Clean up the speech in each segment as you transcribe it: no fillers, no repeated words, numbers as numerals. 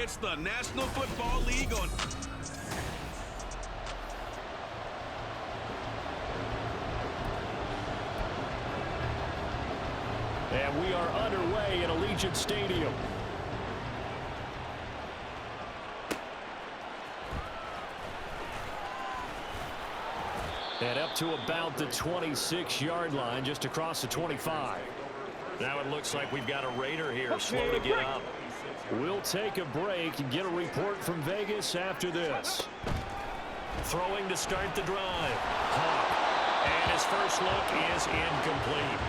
It's the National Football League on... And we are underway at Allegiant Stadium. And up to about the 26-yard line, just across the 25. Now it looks like we've got a Raider here, slow to get up. We'll take a break and get a report from Vegas after this. Throwing to start the drive. Hawk. And his first look is incomplete.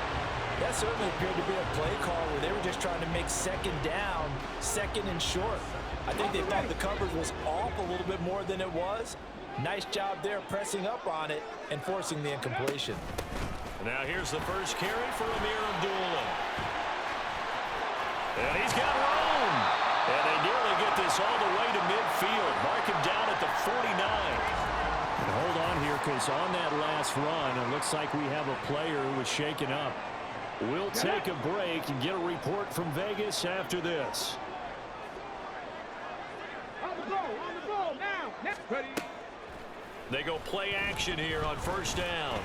That certainly appeared to be a play call where they were just trying to make second down, second and short. I think they thought the coverage was off a little bit more than it was. Nice job there pressing up on it and forcing the incompletion. Now here's the first carry for Amir Abdullah. And he's got room. And they nearly get this all the way to midfield. Mark him down at the 49. And hold on here, because on that last run, it looks like we have a player who was shaken up. We'll take a break and get a report from Vegas after this. On the goal, now. Ready. They go play action here on first down.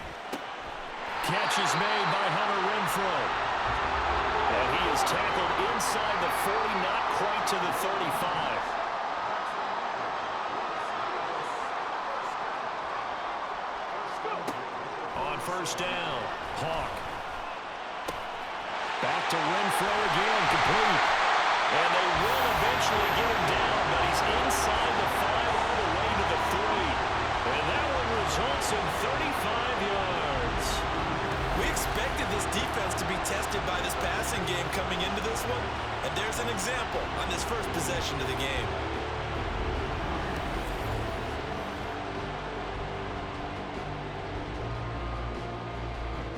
Catch is made by Hunter Renfrow. And he is tackled inside the 40, not quite to the 35. On first down, Hawk. Back to Renfrow again, complete. And they will eventually get him down, but he's inside the 5 all the way to the 3. And that one results in 35 yards. We expected this defense to be tested by this passing game coming into this one, and there's an example on this first possession of the game.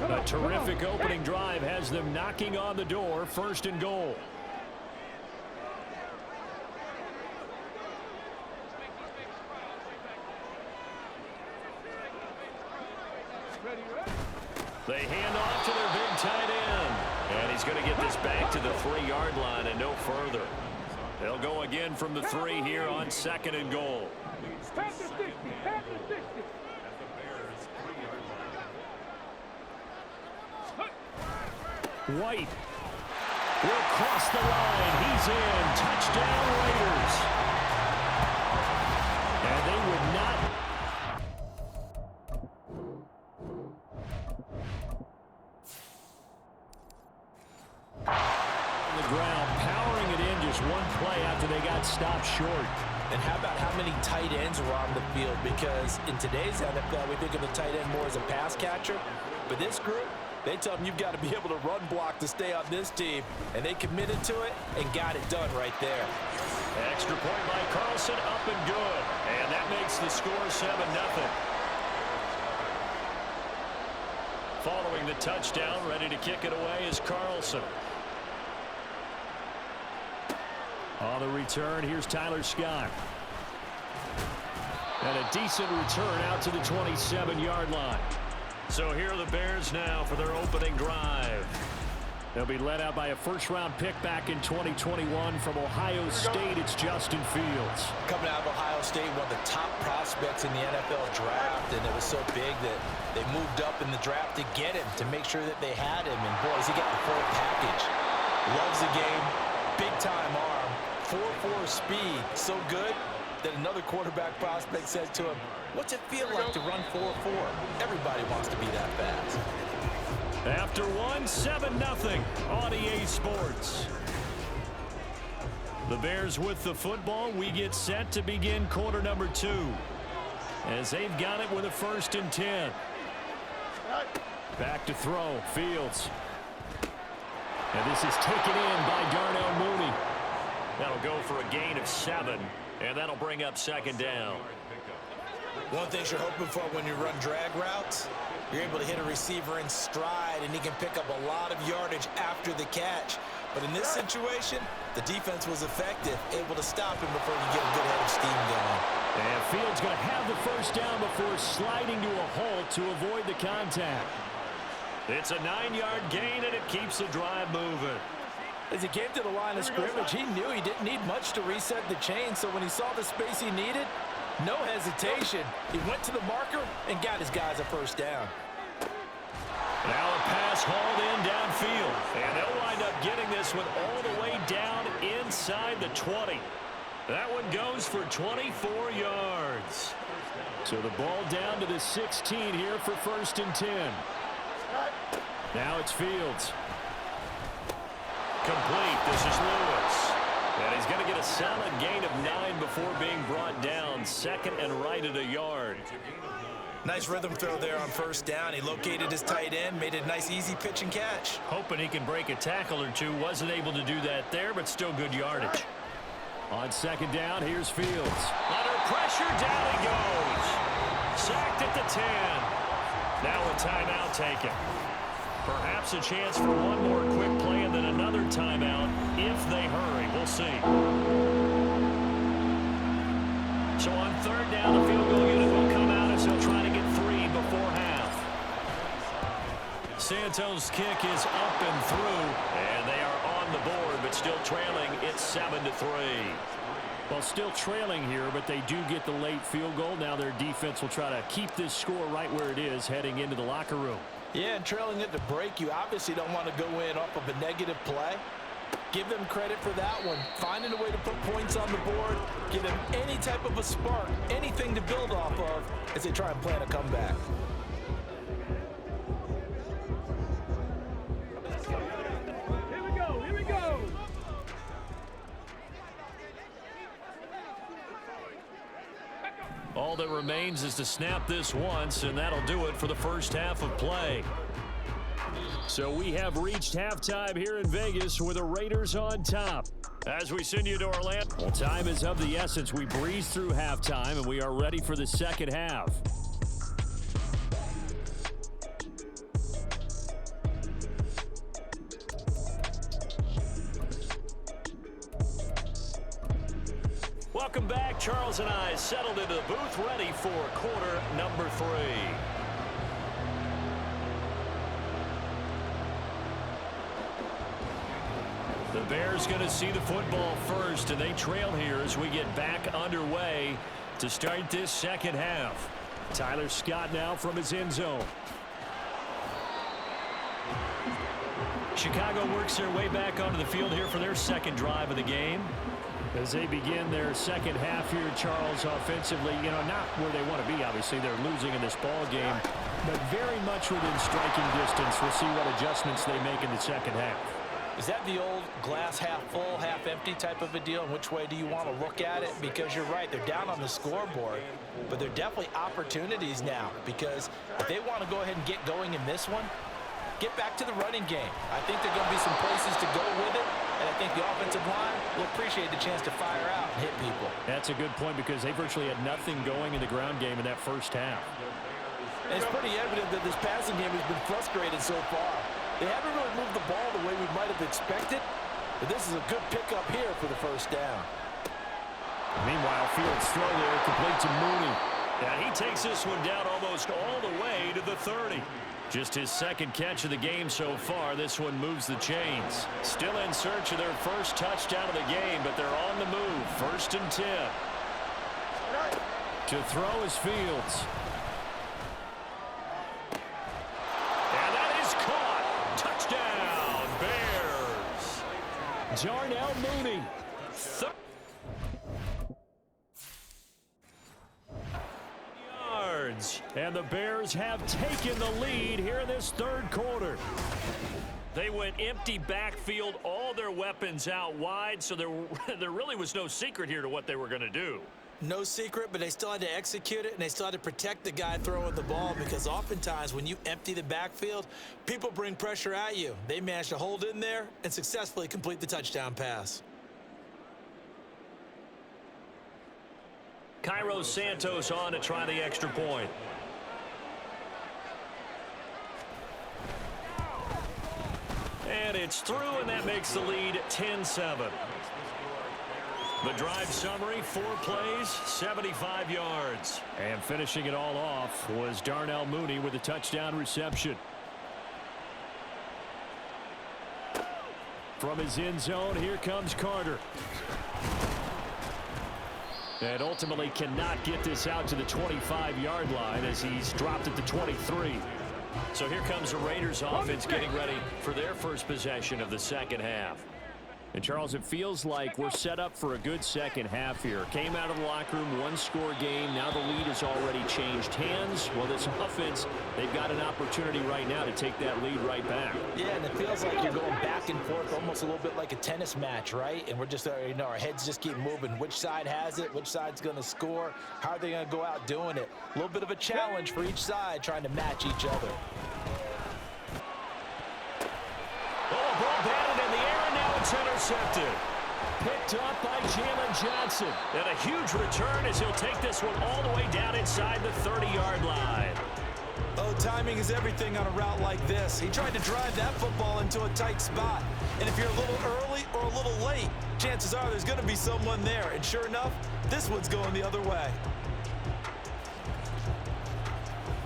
A terrific opening drive has them knocking on the door, first and goal. They hand off to their big tight end. And he's going to get this back to the 3-yard line and no further. They'll go again from the 3 here on second and goal. White will cross the line. He's in. Touchdown, Raiders. And they would not. On the ground, powering it in just one play after they got stopped short. And how about how many tight ends were on the field? Because in today's NFL, we think of the tight end more as a pass catcher. But this group, they tell them you've got to be able to run block to stay on this team. And they committed to it and got it done right there. Extra point by Carlson, up and good. And that makes the score 7-0. Following the touchdown, ready to kick it away is Carlson. On the return, here's Tyler Scott. And a decent return out to the 27-yard line. So here are the Bears now for their opening drive. They'll be led out by a first-round pick back in 2021 from Ohio State. It's Justin Fields. Coming out of Ohio State, one of the top prospects in the NFL draft, and it was so big that they moved up in the draft to get him, to make sure that they had him. And, boys, he got the full package. Loves the game, big-time arm, 4.4 speed, so good that another quarterback prospect said to him, "What's it feel like to run 4.4? Everybody wants to be that fast." After one, 7-0 on EA Sports. The Bears with the football. We get set to begin quarter number 2. As they've got it with a 1st and 10. Back to throw, Fields. And this is taken in by Darnell Mooney. That'll go for a gain of 7, and that'll bring up second down. One of the things you're hoping for when you run drag routes, you're able to hit a receiver in stride, and he can pick up a lot of yardage after the catch. But in this situation, the defense was effective, able to stop him before you get a good head of steam going. And Fields going to have the first down before sliding to a halt to avoid the contact. It's a 9-yard gain, and it keeps the drive moving. As he came to the line of scrimmage, he knew he didn't need much to reset the chain, so when he saw the space he needed, no hesitation. He went to the marker and got his guys a first down. Now a pass hauled in downfield, and they'll wind up getting this one all the way down inside the 20. That one goes for 24 yards. So the ball down to the 16 here for 1st and 10. Now it's Fields. Complete. This is Lewis. And he's going to get a solid gain of 9 before being brought down. 2nd and right at a yard. Nice rhythm throw there on 1st down. He located his tight end, made a nice easy pitch and catch. Hoping he can break a tackle or two. Wasn't able to do that there, but still good yardage. On 2nd down, here's Fields. Under pressure, down he goes. Sacked at the 10. Now a timeout taken. Perhaps a chance for one more quick play and then another timeout if they hurry. We'll see. So on 3rd down, the field goal unit will come out as they'll try to get 3 before half. Santos' kick is up and through, and they are on the board, but still trailing. It's 7-3. Well, still trailing here, but they do get the late field goal. Now their defense will try to keep this score right where it is heading into the locker room. Yeah, and trailing it to break, you obviously don't want to go in off of a negative play. Give them credit for that one. Finding a way to put points on the board, give them any type of a spark, anything to build off of as they try and plan a comeback. Here we go, here we go. All that remains is to snap this once, and that'll do it for the first half of play. So we have reached halftime here in Vegas with the Raiders on top. As we send you to Orlando. Well, time is of the essence. We breeze through halftime, and we are ready for the second half. Welcome back. Charles and I settled into the booth, ready for quarter number 3. The Bears going to see the football first, and they trail here as we get back underway to start this second half. Tyler Scott now from his end zone. Chicago works their way back onto the field here for their second drive of the game. As they begin their second half here, Charles, offensively, not where they want to be. Obviously, they're losing in this ball game, but very much within striking distance. We'll see what adjustments they make in the second half. Is that the old glass half full, half empty type of a deal? And which way do you want to look at it? Because you're right, they're down on the scoreboard, but they're definitely opportunities now, because if they want to go ahead and get going in this one, get back to the running game. I think there are going to be some places to go with it, and I think the offensive line will appreciate the chance to fire out and hit people. That's a good point, because they virtually had nothing going in the ground game in that first half. And it's pretty evident that this passing game has been frustrated so far. They haven't really moved the ball the way we might have expected, but this is a good pickup here for the first down. Meanwhile, Fields throw there, complete to Mooney. And he takes this one down almost all the way to the 30. Just his second catch of the game so far. This one moves the chains. Still in search of their first touchdown of the game, but they're on the move. 1st and 10. To throw is Fields. And that is caught. Touchdown, Bears. Darnell Mooney. And the Bears have taken the lead here in this third quarter. They went empty backfield, all their weapons out wide, so there really was no secret here to what they were going to do. No secret, but they still had to execute it, and they still had to protect the guy throwing the ball, because oftentimes when you empty the backfield, people bring pressure at you. They managed to hold in there and successfully complete the touchdown pass. Cairo Santos on to try the extra point. And it's through, and that makes the lead 10-7. The drive summary, 4 plays, 75 yards. And finishing it all off was Darnell Mooney with a touchdown reception. From his end zone, here comes Carter. And ultimately cannot get this out to the 25-yard line as he's dropped at the 23. So here comes the Raiders offense getting ready for their first possession of the second half. And, Charles, it feels like we're set up for a good second half here. Came out of the locker room, one-score game. Now the lead has already changed hands. Well, this offense, they've got an opportunity right now to take that lead right back. Yeah, and it feels like you're going back and forth, almost a little bit like a tennis match, right? And we're just, our heads just keep moving. Which side has it? Which side's going to score? How are they going to go out doing it? A little bit of a challenge for each side trying to match each other. Oh, a ball batted in the air, and now it's intercepted. Picked up by Jalen Johnson. And a huge return as he'll take this one all the way down inside the 30-yard line. Oh, timing is everything on a route like this. He tried to drive that football into a tight spot. And if you're a little early or a little late, chances are there's going to be someone there. And sure enough, this one's going the other way.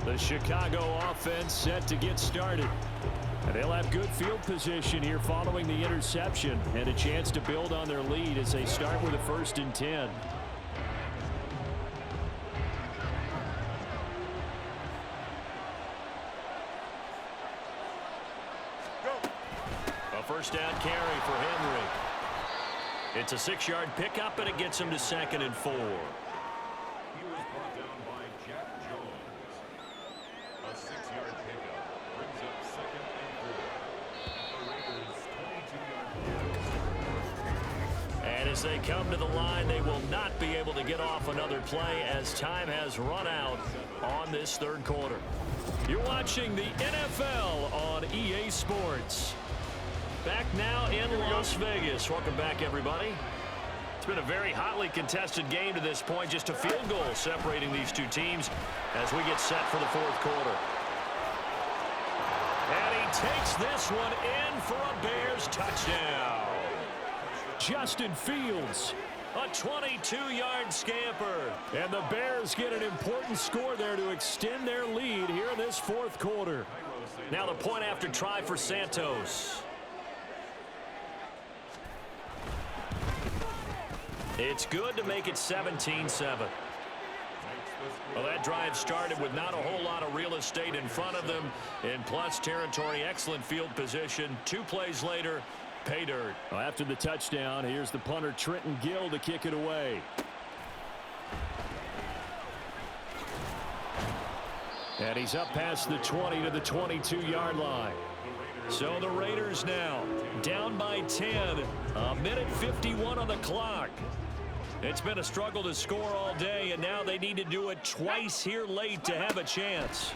The Chicago offense set to get started. And they'll have good field position here following the interception and a chance to build on their lead as they start with a 1st and 10. A first down carry for Henry. It's a 6-yard pickup, and it gets him to 2nd and 4. As they come to the line, they will not be able to get off another play as time has run out on this 3rd quarter. You're watching the NFL on EA Sports. Back now in Las Vegas. Welcome back, everybody. It's been a very hotly contested game to this point. Just a field goal separating these two teams as we get set for the 4th quarter. And he takes this one in for a Bears touchdown. Justin Fields. A 22-yard scamper. And the Bears get an important score there to extend their lead here in this 4th quarter. Now the point after try for Santos. It's good to make it 17-7. Well, that drive started with not a whole lot of real estate in front of them. In plus territory, excellent field position. 2 plays later, pay dirt. Well, after the touchdown, here's the punter Trenton Gill to kick it away. And he's up past the 20 to the 22-yard line. So the Raiders now down by 10. A minute 51 on the clock. It's been a struggle to score all day, and now they need to do it twice here late to have a chance.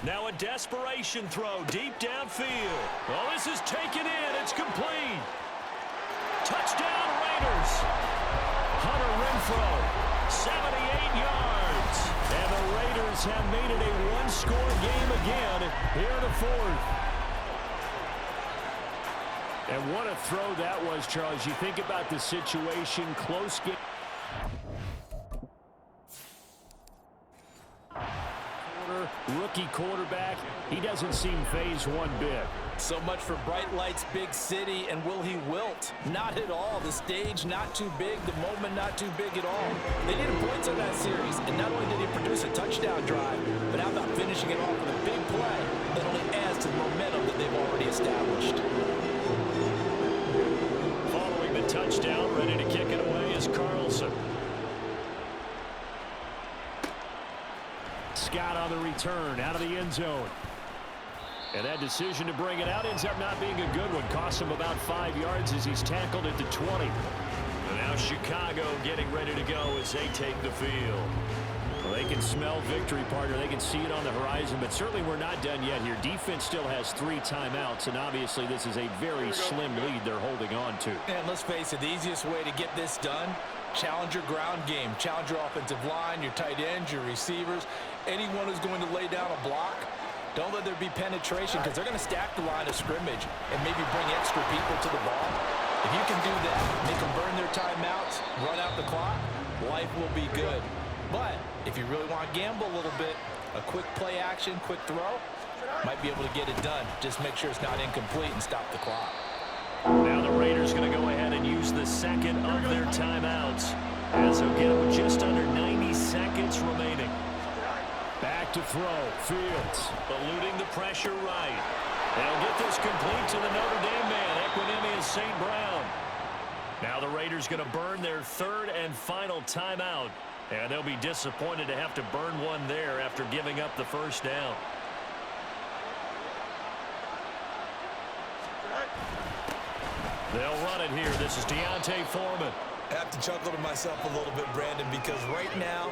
Now a desperation throw deep downfield. Well, this is taken in. It's complete. Touchdown, Raiders. Hunter Renfrow, 78 yards. And the Raiders have made it a one-score game again here in the 4th. And what a throw that was, Charles. You think about the situation, close game. Rookie quarterback, he doesn't seem phased one bit. So much for bright lights, big city, and will he wilt? Not at all. The stage not too big, the moment not too big at all. They needed points on that series, and not only did he produce a touchdown drive, but how about finishing it off with a big play that only adds to the momentum that they've already established. Following the touchdown, ready to kick it away is Carlson. Scott on the return out of the end zone. And that decision to bring it out ends up not being a good one. Costs him about 5 yards as he's tackled at the 20. And now Chicago getting ready to go as they take the field. Well, they can smell victory, partner. They can see it on the horizon, but certainly we're not done yet here. Defense still has 3 timeouts, and obviously this is a very slim lead they're holding on to. And let's face it, the easiest way to get this done, challenge your ground game. Challenge your offensive line, your tight ends, your receivers, anyone who's going to lay down a block. Don't let there be penetration because they're going to stack the line of scrimmage and maybe bring extra people to the ball. If you can do that, make them burn their timeouts, run out the clock, life will be good. But if you really want to gamble a little bit, a quick play action, quick throw, Might be able to get it done. Just make sure it's not incomplete and stop the clock. Now the Raiders going to go ahead and use the second of their timeouts, as they'll get it with just under 90 seconds remaining. Back to throw. Fields. Eluding the pressure right. They'll get this complete to the Notre Dame man, Equanimeous St. Brown. Now the Raiders going to burn their third and final timeout, and they'll be disappointed to have to burn one there after giving up the first down. They'll run it here. This is Deontay Foreman. I have to chuckle to myself a little bit, Brandon, because right now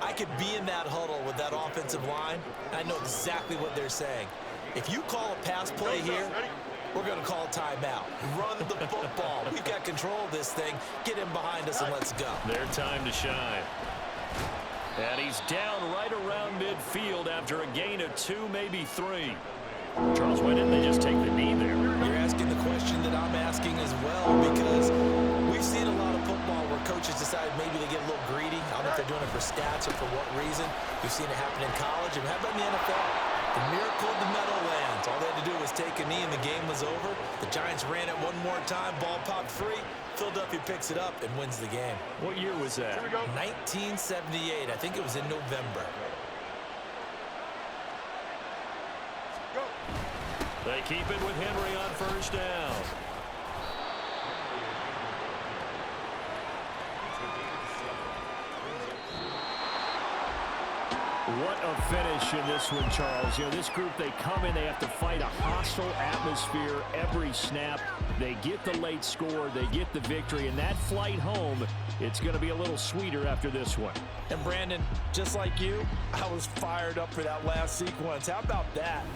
I could be in that huddle with that offensive line, and I know exactly what they're saying. If you call a pass play here, we're going to call timeout. Run the football. We've got control of this thing. Get him behind us and let's go. Their time to shine. And he's down right around midfield after a gain of 2, maybe 3. Charles, why didn't they just take the knee there? You're asking the question that I'm asking as well, because we've seen a lot of football where coaches decide maybe they get a little greedy. I don't know if they're doing it for stats or for what reason. We've seen it happen in college. And how about in the NFL? The miracle of the Meadowlands. All they had to do was take a knee and the game was over. The Giants ran it one more time. Ball popped free. Philadelphia picks it up and wins the game. What year was that? 1978. I think it was in November. They keep it with Henry on first down. What a finish in this one, Charles. You know, this group, they come in, they have to fight a hostile atmosphere every snap. They get the late score, they get the victory, and that flight home, it's going to be a little sweeter after this one. And Brandon, just like you, I was fired up for that last sequence. How about that?